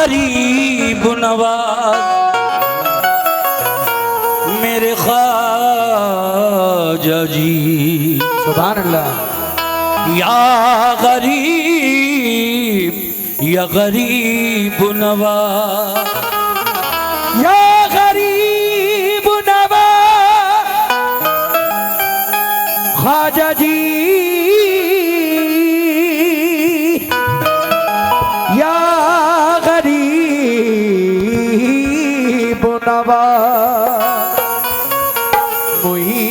गरीब नवाज मेरे ख्वाजा जी। सुभान अल्लाह। या गरीब नवाज, या गरीब नवाज ख्वाजा जी, या गरीब नवाज मुईनुद्दीन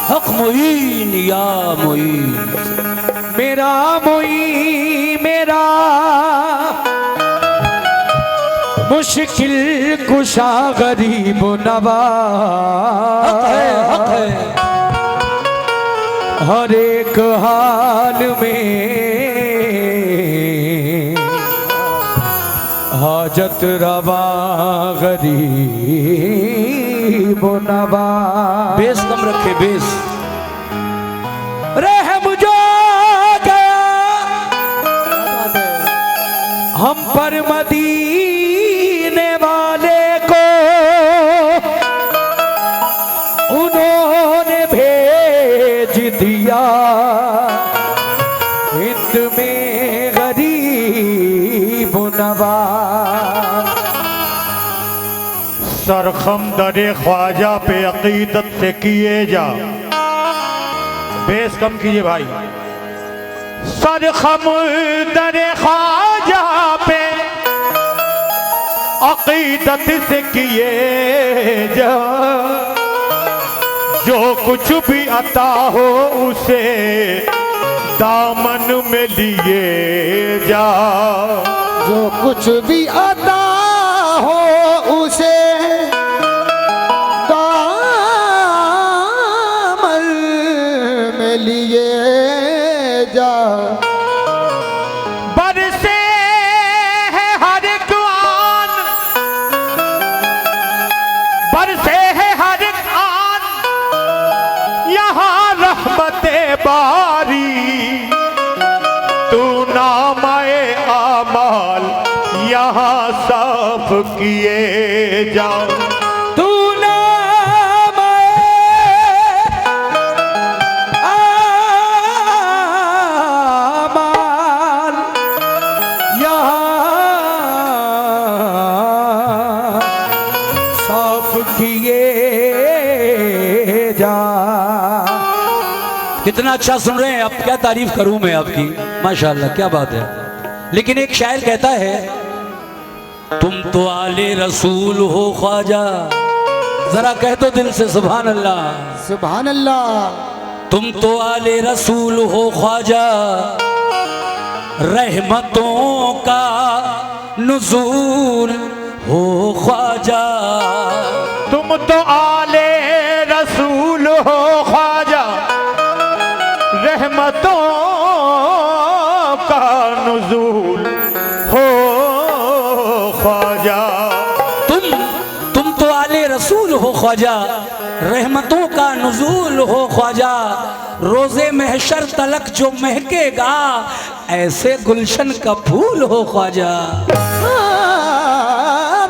हक मुईन, या मुईन मेरा मुईन, मेरा मुश्किल कुशा गरीब नवाज हक है। हर एक हाल में हाजत रवा गरीब नवाज। बेस कम रखे, बेस। रहम जो गया हम पर मदीने वाले को, उन्होंने भेज दिया हिंद में गरीब नवाज। सरखम दरे ख्वाजा पे अकीदत से किए जा। बेस कम कीजिए भाई। सरखम दरे ख्वाजा पे अकीदत से किए जा, जो कुछ भी अता हो उसे दामन में लिए जा। जो कुछ भी अता हो उसे दामन में लिए जा। बरसे है हर एक आन, बरसे है हर एक आन, यहाँ रहमते बारी। तू नामाए आमाल यहाँ साफ किए जा। तू नामाए आमाल यहाँ साफ किए जा। कितना अच्छा सुन रहे हैं, अब क्या तारीफ करूं मैं आपकी, माशाल्लाह क्या बात है। लेकिन एक शायर कहता है, तुम तो आले रसूल हो ख्वाजा, जरा कह दो दिल से सुभान अल्लाह। सुभान अल्लाह। तुम तो आले रसूल हो ख्वाजा, रहमतों का नुज़ूल हो ख्वाजा। तुम तो आले रसूल हो ख्वाजा, रहमतों का नुज़ूल हो ख्वाजा। तुम तो आले रसूल हो ख्वाजा, रहमतों का नुज़ूल हो ख्वाजा। रोज़े महशर तलक जो महकेगा, ऐसे गुलशन का फूल हो ख्वाजा।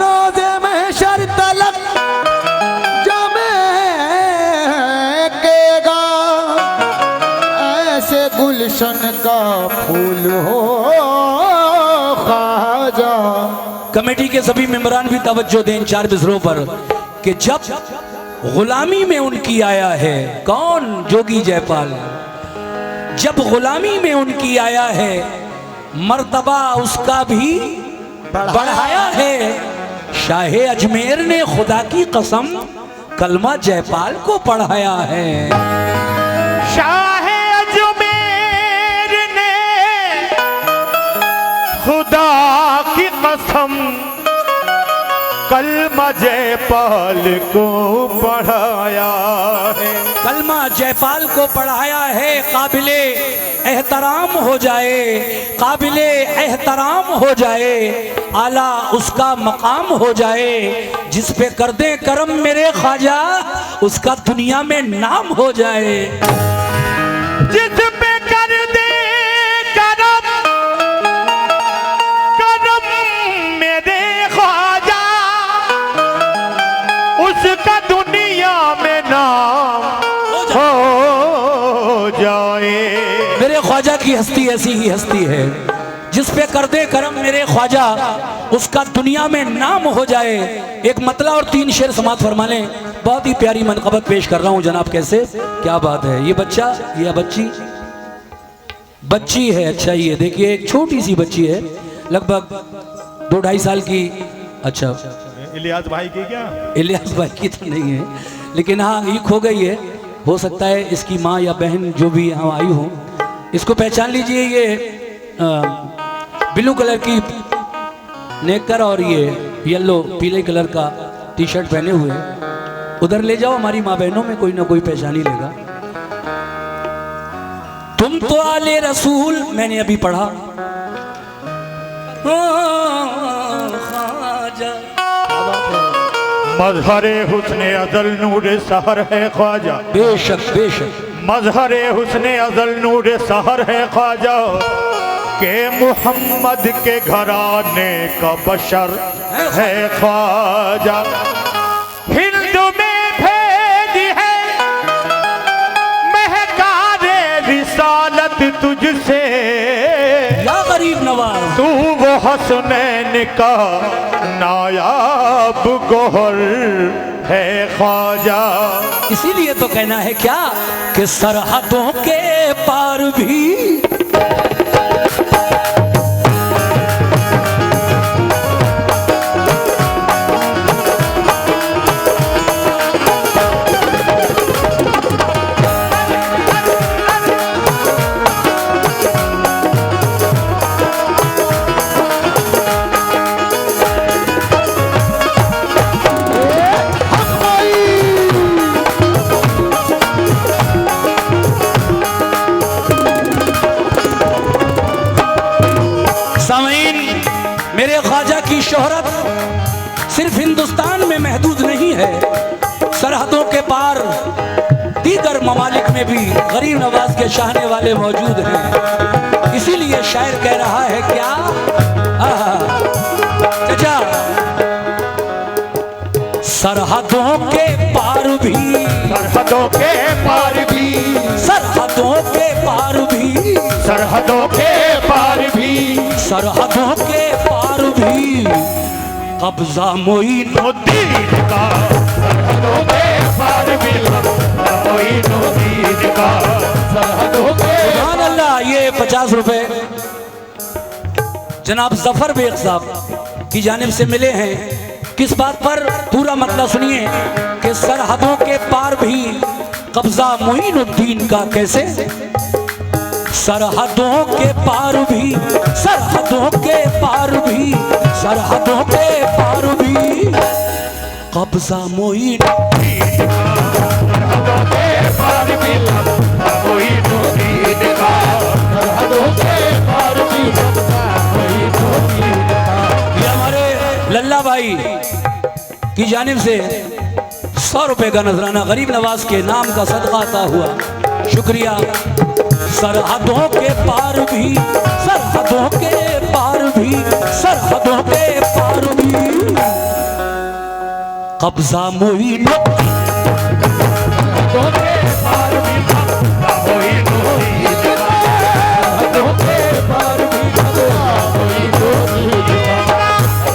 रोज़े महशर तलक जो महकेगा, ऐसे गुलशन का फूल हो ख्वाजा। कमेटी के सभी मेंबरान भी तवज्जो दें इन 4 बिसरों पर कि जब गुलामी में उनकी आया है, कौन? जोगी जयपाल। जब गुलामी में उनकी आया है, मर्तबा उसका भी बढ़ाया है। शाहे अजमेर ने खुदा की कसम कलमा जयपाल को पढ़ाया है। शाहे अजमेर ने खुदा की कसम कलमा जयपाल को पढ़ाया है। कलमा जयपाल को पढ़ाया है। काबिले एहतराम हो जाए, काबिले एहतराम हो जाए, आला उसका मकाम हो जाए। जिस पे कर दे करम मेरे ख्वाजा, उसका दुनिया में नाम हो जाए। जिस पे कर दे करम की हस्ती ऐसी ही हस्ती है, जिस पे कर दे करम मेरे ख्वाजा उसका दुनिया में नाम हो जाए। एक मतला और 3 शेर समात फरमा लें। बहुत ही प्यारी मनक़बत पेश कर रहा हूँ जनाब। कैसे, क्या बात है। ये बच्चा, ये बच्ची है। अच्छा, ये देखिए एक छोटी सी बच्ची है, लगभग 2-2.5 साल की। अच्छा, इलियास भाई की क्या? इलियास भाई की तो नहीं है, लेकिन हाँ ये खो गई है। हो सकता है इसकी माँ या बहन जो भी यहाँ आई हो, इसको पहचान लीजिए। ये ब्लू कलर की नेकर और ये येलो पीले कलर का टी शर्ट पहने हुए। उधर ले जाओ, हमारी माँ बहनों में कोई ना कोई पहचान ही लेगा। तुम तो आले रसूल, मैंने अभी पढ़ा। ख्वाजा मजहरे हुस्ने अजल नूर सहर है ख्वाजा। बेशक बेशक। मजहरे हुस्ने अजल नूर सहर है ख्वाजा, के मोहम्मद के घराने का बशर है ख्वाजा। हिंद में भेजी है महकारे रिसालत तुझसे, या गरीब नवाज तू वो हसनैन का नायाब गोहर है ख्वाजा। इसीलिए तो कहना है क्या कि सरहदों के पार भी मेरे ख्वाजा की शोहरत सिर्फ हिंदुस्तान में महदूद नहीं है, सरहदों के पार दीगर ममालिक में भी गरीब नवाज के चाहने वाले मौजूद हैं। इसीलिए शायर कह रहा है क्या, चाचा, सरहदों के पार भी, सरहदों के पार भी, सरहदों के पार भी, सरहदों के पार भी, सरहदों के पार भी कब्जा मोइनुद्दीन का। सरहदों के पार भी कब्जा मोइनुद्दीन का। सरहदों के सुभान अल्लाह। ये 50 रुपए जनाब जफर बेग साहब की जानिब से मिले हैं। किस बात पर, पूरा मतलब सुनिए कि सरहदों के पार भी कब्जा मोइनुद्दीन का। कैसे, सरहदों के पार भी, सरहदों के पार भी, सरहदों के पार भी कब्जा मोइनुद्दीन का। सरहदों के पार भी कब्जा मोइनुद्दीन का। सरहदों के पार भी कब्जा मोइनुद्दीन का। ये हमारे लल्ला भाई की जानिब से 100 रुपए का नजराना गरीब नवाज के नाम का सदका अता हुआ। शुक्रिया। सरहदों के पार भी, सरहदों के पार भी, सरहदों के पार भी कब्जा मोइनुद्दीन। सरहदों के पार भी कब्जा मोइनुद्दीन का। सरहदों के पार भी कब्जा मोइनुद्दीन का।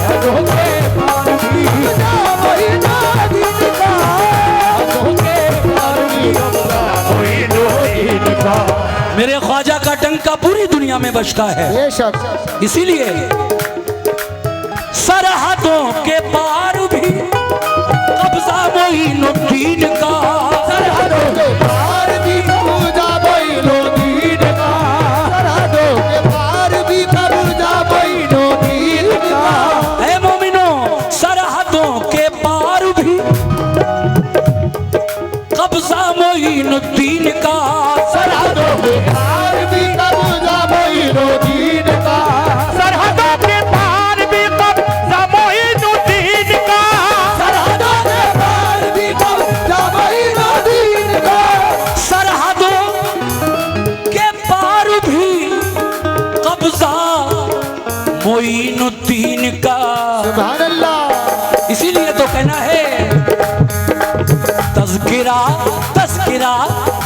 सरहदों के पार भी कब्जा मोइनुद्दीन का। सरहदों के पार भी कब्जा मोइनुद्दीन का। मेरे ख्वाजा का डंका पूरी दुनिया में बजता है। बेशक। इसीलिए सरहदों के पार भी कब्जा मोइनुद्दीन का। सरहदों के पार भी कब्जा मोइनुद्दीन का। सरहदों के पार भी कब्जा मोइनुद्दीन का। ऐ मोमिनो, सरहदों के पार भी कब्जा मोइनुद्दीन का। सरहदों के पार भी कब्जा मोइनुद्दीन का। सरहदों के पार भी कब्जा मोइनुद्दीन का। सरहदों के पार भी कब्जा मोइनुद्दीन का। सरहदों के पार भी कब्जा मोइनुद्दीन का। सुभान अल्लाह। इसीलिए तो कहना है तज़किरा, तज़किरा,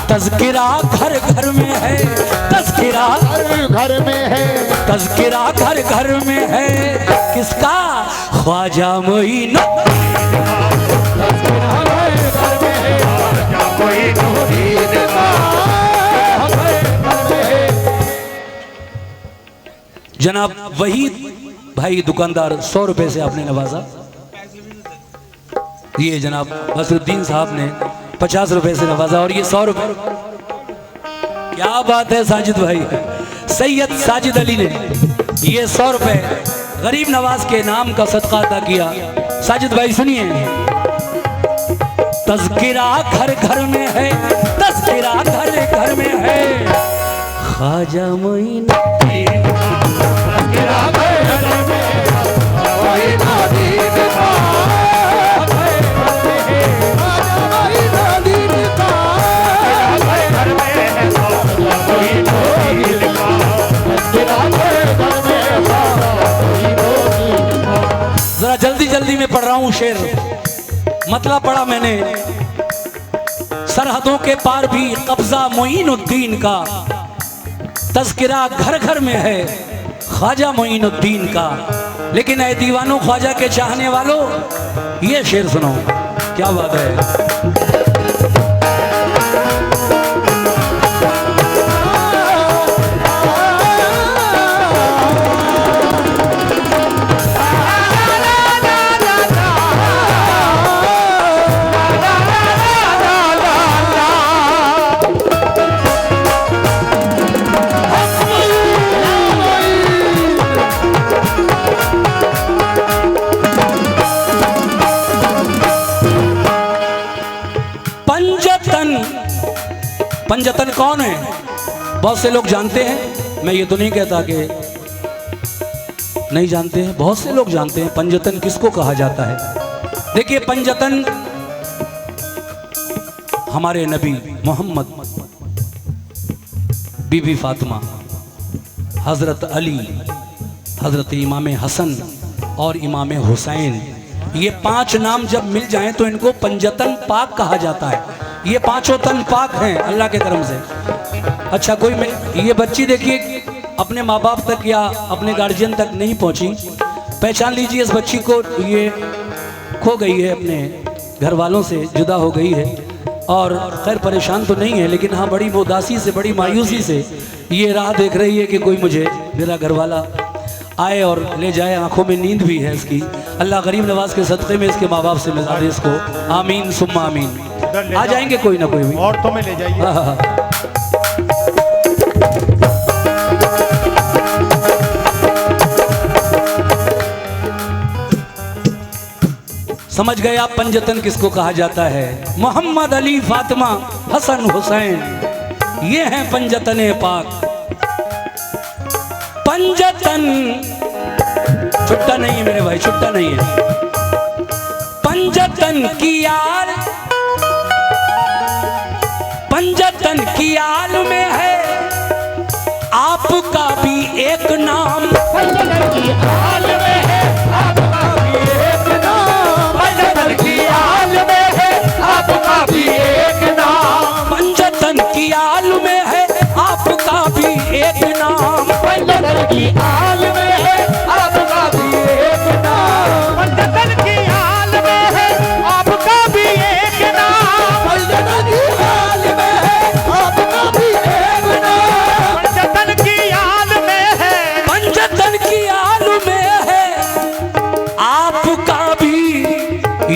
तज़किरा घर घर में है। तज़किरा तज़किरा घर में है, तज़किरा घर घर में है, किसका? ख्वाजा मोइनुद्दीन। जनाब वही भाई दुकानदार 100 रुपए से आपने नवाजा। ये जनाब बसरुद्दीन साहब ने 50 रुपए से नवाजा और ये 100 रुपए। क्या बात है साजिद भाई, सैयद साजिद अली ने ये 100 रुपए गरीब नवाज के नाम का सदका अदा किया। साजिद भाई सुनिए, तज़किरा घर घर में है, तज़किरा घर घर में है, ख्वाजा मोइनुद्दीन। जरा जल्दी जल्दी में पढ़ रहा हूं शेर, मतलब पढ़ा मैंने। सरहदों के पार भी कब्जा मोइनुद्दीन का, तज़किरा घर घर में है ख्वाजा मोइनुद्दीन का। लेकिन ऐ दीवानों ख्वाजा के चाहने वालों, ये शेर सुनो, क्या बात है। पंजतन कौन है? बहुत से लोग जानते हैं, मैं ये तो नहीं कहता कि नहीं जानते हैं, बहुत से लोग जानते हैं पंजतन किसको कहा जाता है। देखिए पंजतन हमारे नबी मोहम्मद, बीबी फातिमा, हजरत अली, हजरत इमाम हसन और इमाम हुसैन, ये 5 नाम जब मिल जाएं तो इनको पंजतन पाक कहा जाता है। ये 5 तन पाक हैं अल्लाह के करम से। अच्छा कोई ये बच्ची देखिए अपने माँ बाप तक या अपने गार्जियन तक नहीं पहुंची, पहचान लीजिए इस बच्ची को, ये खो गई है, अपने घर वालों से जुदा हो गई है और खैर परेशान तो नहीं है, लेकिन हाँ बड़ी उदासी से, बड़ी मायूसी से ये राह देख रही है कि कोई मुझे, मेरा घर वाला आए और ले जाए। आंखों में नींद भी है इसकी। अल्लाह गरीब नवाज के सदक़े में इसके माँ बाप से मिला दे इसको, आमीन सुम्मा आमीन। आ जाएंगे कोई ना कोई भी, और तो में ले जाइए। समझ गए आप पंजतन किसको कहा जाता है? मोहम्मद अली फातिमा हसन हुसैन, ये हैं पंजतन पाक। पंजतन छुट्टा नहीं है मेरे भाई, छुट्टा नहीं है। पंजतन की यार, पंजतन की आल में है आपका भी एक नाम। पंजतन की आल में है आपका भी एक नाम, पंजतन की आल में है आपका भी एक नाम, पंजतन की आल में है आपका भी एक नाम, पंजतन की आल में है आपका भी एक नाम, पंजतन की आल में है आपका भी एक नाम, पंजतन की आल में है आपका भी एक नाम, पंजतन की आल में है, पंजतन की आल में है आपका भी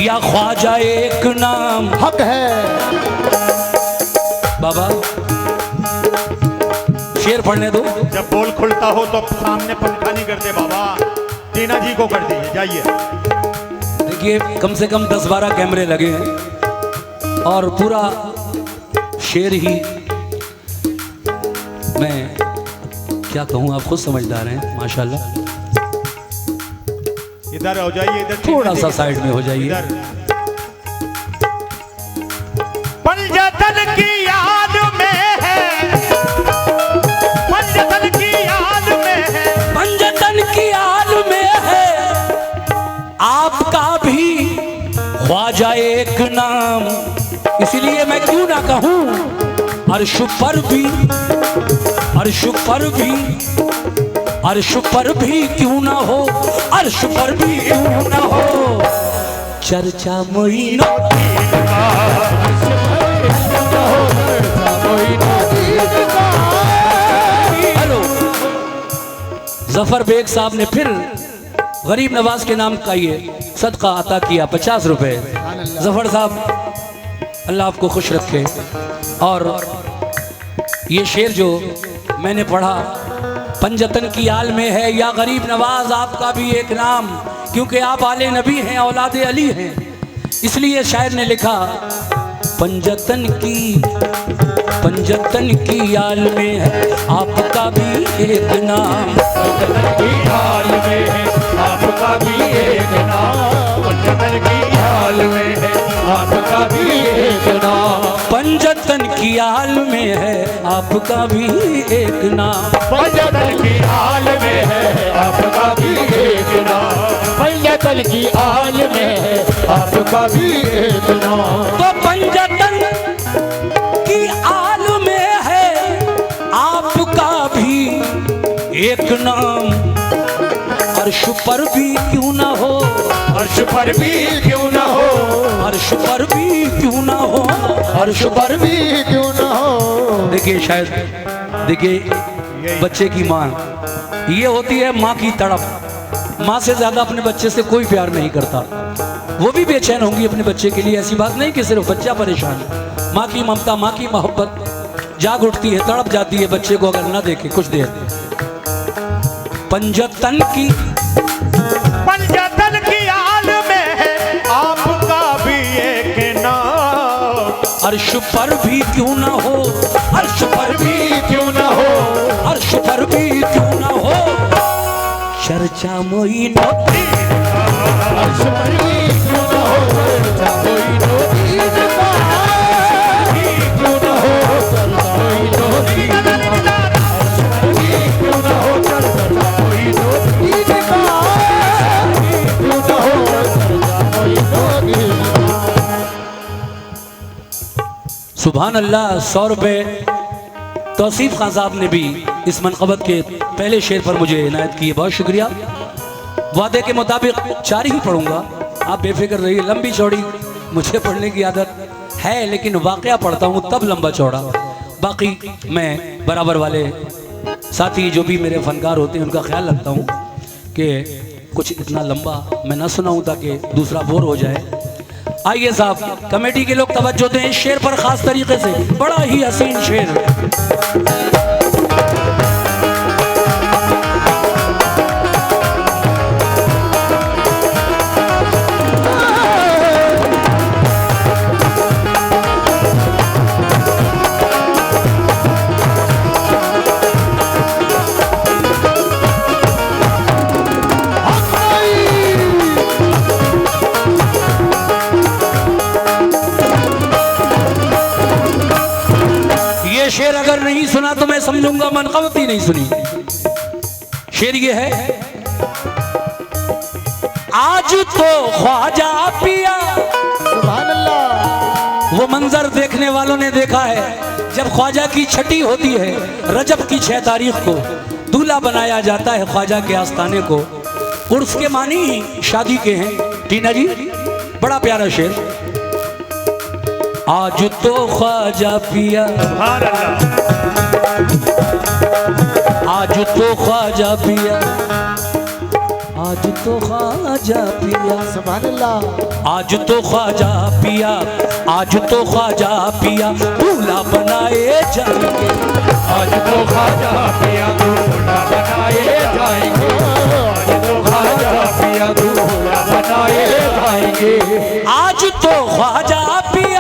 या ख्वाजा एक नाम। हक है बाबा शेर पढ़ने दो। जब बोल खुलता हो तो सामने पंखा नहीं करते बाबा, टीना जी को कर दीजिए, जाइए। देखिए कम से कम 10-12 कैमरे लगे हैं और पूरा शेर ही, मैं क्या कहूँ, आप खुद समझदार हैं माशाल्लाह। इधर हो जाइए, इधर थोड़ा सा साइड में हो जाइए। इधर। पंजतन की याद में है, पंजतन की याद में है, पंजतन की आल में है आपका भी ख्वाजा एक नाम। इसीलिए मैं क्यों ना कहूं अर्श पर भी, अर्श पर भी क्यों ना हो, अर्श पर भी क्यों ना हो, चर्चा मोइनुद्दीन का। हेलो, जफर बेग साहब ने फिर गरीब नवाज के नाम का ये सदका अता किया 50 रुपए। जफर साहब अल्लाह आपको खुश रखे। और ये शेर जो मैंने पढ़ा, पंजतन की आल में है या गरीब नवाज आपका भी एक नाम, क्योंकि आप आले नबी हैं, औलादे अली हैं, इसलिए शायर ने लिखा पंजतन की आल में है आपका भी एक नाम, पंजतन की आल में है आपका भी एक नाम, पंजतन की आल में है आपका भी एक नाम, पंजतन की आल में है आपका भी एक नाम, पंजतन की आल में है आपका भी एक नाम, पंजतन की आल में है आपका भी एक नाम। तो पंजतन की आल में है आपका भी एक नाम, अर्श पर भी क्यों ना हो, अर्श पर भी क्यों ना हो, अर्श पर भी क्यों ना हो, अर्श पर भी क्यों ना हो। देखिए शायद, देखिए बच्चे की माँ, ये होती है माँ की तड़प। माँ से ज्यादा अपने बच्चे से कोई प्यार नहीं करता, वो भी बेचैन होंगी अपने बच्चे के लिए। ऐसी बात नहीं कि सिर्फ बच्चा परेशान है, माँ की ममता, माँ की मोहब्बत जाग उठती है, तड़प जाती है बच्चे को अगर ना देखे कुछ देर। पंजतन की आल में है आपका भी एक नाम, अर्श पर भी क्यों ना हो, अर्श पर भी क्यों ना हो, अर्श पर भी क्यों ना हो, चर्चा मोइनुद्दीन का। अर्श पर भी क्यों ना हो, चर्चा मोइनुद्दीन का, क्यों ना हो, चर्चा मोइनुद्दीन का, अर्श पर भी क्यों ना हो, चर्चा मोइनुद्दीन का, क्यों ना हो, चर्चा मोइनुद्दीन का। सुभान अल्लाह। 100 रुपए तौसीफ खान साहब ने भी इस मनक़बत के पहले शेर पर मुझे इनायत की है, बहुत शुक्रिया। वादे के मुताबिक 4 ही पढ़ूंगा, आप बेफिक्र रहिए। लंबी चौड़ी मुझे पढ़ने की आदत है, लेकिन वाक़या पढ़ता हूँ तब लंबा चौड़ा। बाकी मैं बराबर वाले साथी जो भी मेरे फनकार होते हैं उनका ख्याल रखता हूँ कि कुछ इतना लंबा मैं ना सुनाऊँ ताकि दूसरा बोर हो जाए। आइए साहब, कमेटी के लोग तवज्जो दें इस शेर पर खास तरीके से, बड़ा ही हसीन शेर। शेर अगर नहीं सुना तो मैं समझूंगा मनक़बत ही नहीं सुनी। शेर ये है, आज तो ख्वाजा पिया, सुभान अल्लाह। वो मंजर देखने वालों ने देखा है जब ख्वाजा की छठी होती है, रजब की 6 तारीख को दूल्हा बनाया जाता है ख्वाजा के आस्थाने को। उर्स के मानी शादी के हैं। टीना जी, बड़ा प्यारा शेर। आज तो ख्वाजा पिया, आज तो ख्वाजा पिया, आज तो ख्वाजा पिया, सुभान अल्लाह। आज तो ख्वाजा पिया, आज तो ख्वाजा पिया दूल्हा बनाए जाएंगे, आज तो ख्वाजा पिया दूल्हा बनाए जाएंगे, आज तो ख्वाजा पिया दूल्हा बनाए जाएंगे, आज तो ख्वाजा पिया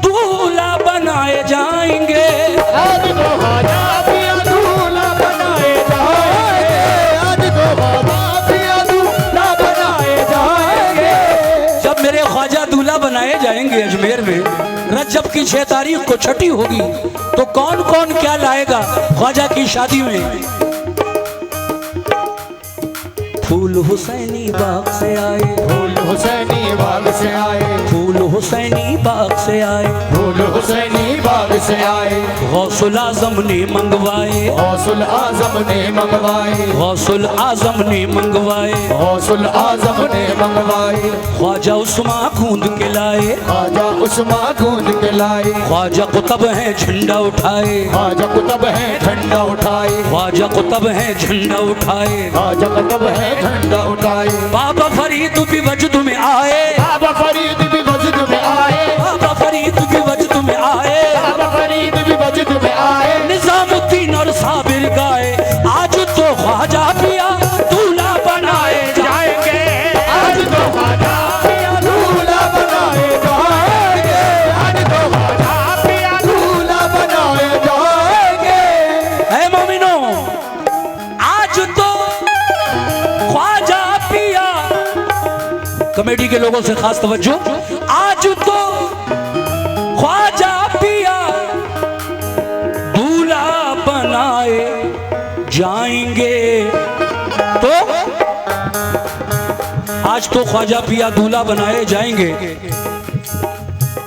दूल्हा बनाए जाएंगे, आज तो ख्वाजा पिया दूल्हा बनाए जाएंगे, आज तो ख्वाजा पिया दूल्हा बनाए जाएंगे। जब मेरे ख्वाजा दूल्हा बनाए जाएंगे अजमेर में, रजब की 6 तारीख को छठी होगी, तो कौन कौन क्या लाएगा ख्वाजा की शादी में। फूल हुसैनी बाग से आए, फूल हुसैनी बाग से आए, फूल हुसैनी बाग से आए, फूल हुसैनी बाग से आए, गौसुल आजम ने मंगवाए, गौसुल आजम ने मंगवाए, गौसुल आजम ने मंगवाए, गौसुल आजम ने मंगवाए, ख्वाजा उस्मा गूंद के लाए, ख्वाजा उस्मा गूंद के लाए, ख्वाजा कुतब है झंडा उठाए, ख्वाजा कुतब है झंडा उठाए, ख्वाजा कुतब है झंडा उठाए, ख्वाजा कुतब है झंडा उठाए, बाबा फरीद भी वजद में आए, बाबा फरीद भी वजद में आए, बाबा फरीद भी वजद में आए, बाबा फरीद भी वजद में आए, निजामुद्दीन और साबिर गाए, आज तो ख्वाजा पिया दूल्हा बनाए जाएंगे, आज तो ख्वाजा पिया दूल्हा बनाए जाएंगे, आज तो ख्वाजा पिया दूल्हा बनाए जाएंगे। ऐ मोमिनो, आज तो ख्वाजा पिया, कमेटी के लोगों से खास तवज्जो, आज तो ख्वाजा पिया दूल्हा बनाए जाएंगे। तो आज तो ख्वाजा पिया दूल्हा बनाए जाएंगे,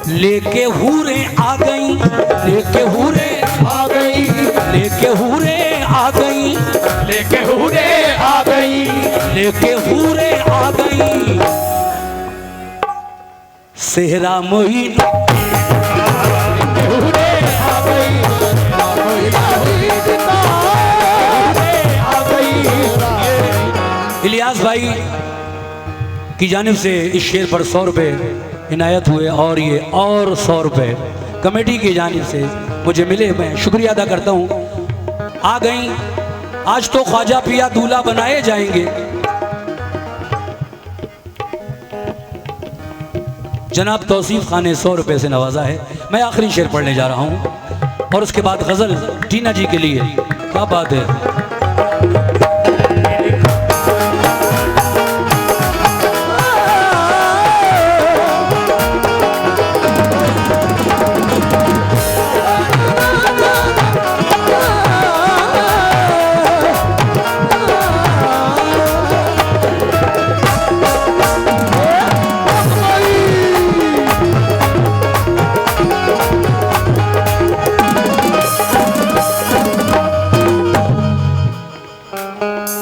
लेके हूरे आ गई, लेके हूरे आ गई, लेके हूरे आ गई, लेके हूरे आ गई, लेके हूरे आ गई, सेहरा मोहिन हूरे आ गई, आ गई। इलियास भाई की जानिब से इस शेर पर 100 रुपये इनायत हुए और ये और 100 रुपये कमेटी की जानिब से मुझे मिले, मैं शुक्रिया अदा करता हूँ। आ गई, आज तो ख्वाजा पिया दूल्हा बनाए जाएंगे। जनाब तौसीफ खान ने 100 रुपये से नवाजा है। मैं आखिरी शेर पढ़ने जा रहा हूँ और उसके बाद गज़ल टीना जी के लिए। क्या बात है।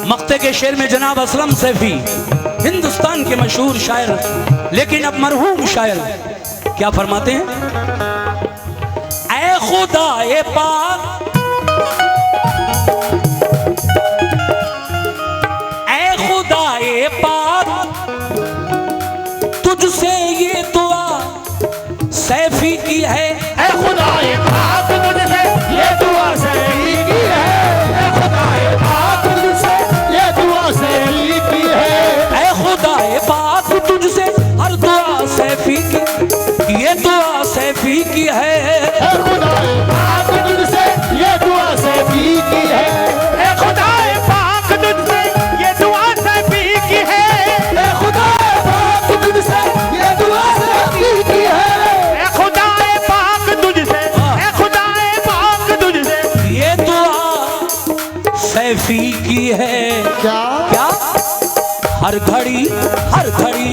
मक्ते के शेर में जनाब असलम सैफी, हिंदुस्तान के मशहूर शायर, लेकिन अब मरहूम शायर, क्या फरमाते हैं? ऐ खुदा ए पाक, ऐ खुदा ए पाक, तुझसे ये दुआ सैफी की है। ऐ खुदाए पाक तुझसे ये दुआ सैफी की है, ऐ खुदाए पाक तुझसे ये दुआ सैफी की है, ऐ खुदा ए पाक तुझसे हर दुआ सैफी की, ये दुआ सैफी की है। ऐ खुदाए पाक तुझसे ये दुआ सैफी की है, ऐ खुदाए पाक तुझसे ये दुआ सैफी की है, ऐ खुदाए पाक तुझसे ये दुआ सैफी की है, ऐ खुदाए पाक तुझसे, ऐ खुदाए पाक तुझसे ये दुआ सैफी की है। क्या क्या? हर घड़ी हर घड़ी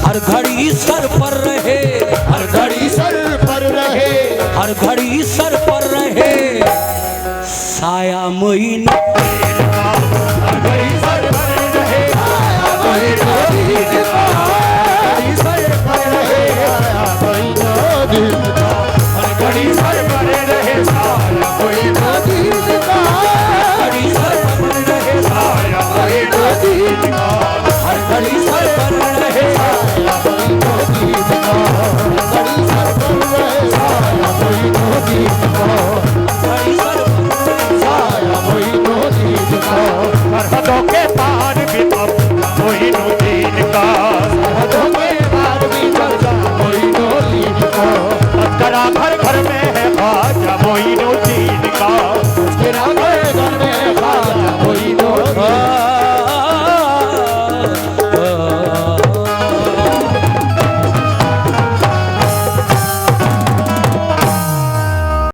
हर घड़ी सर पर रहे, हर घड़ी सर पर रहे, हर घड़ी सर पर रहे, साया मोइन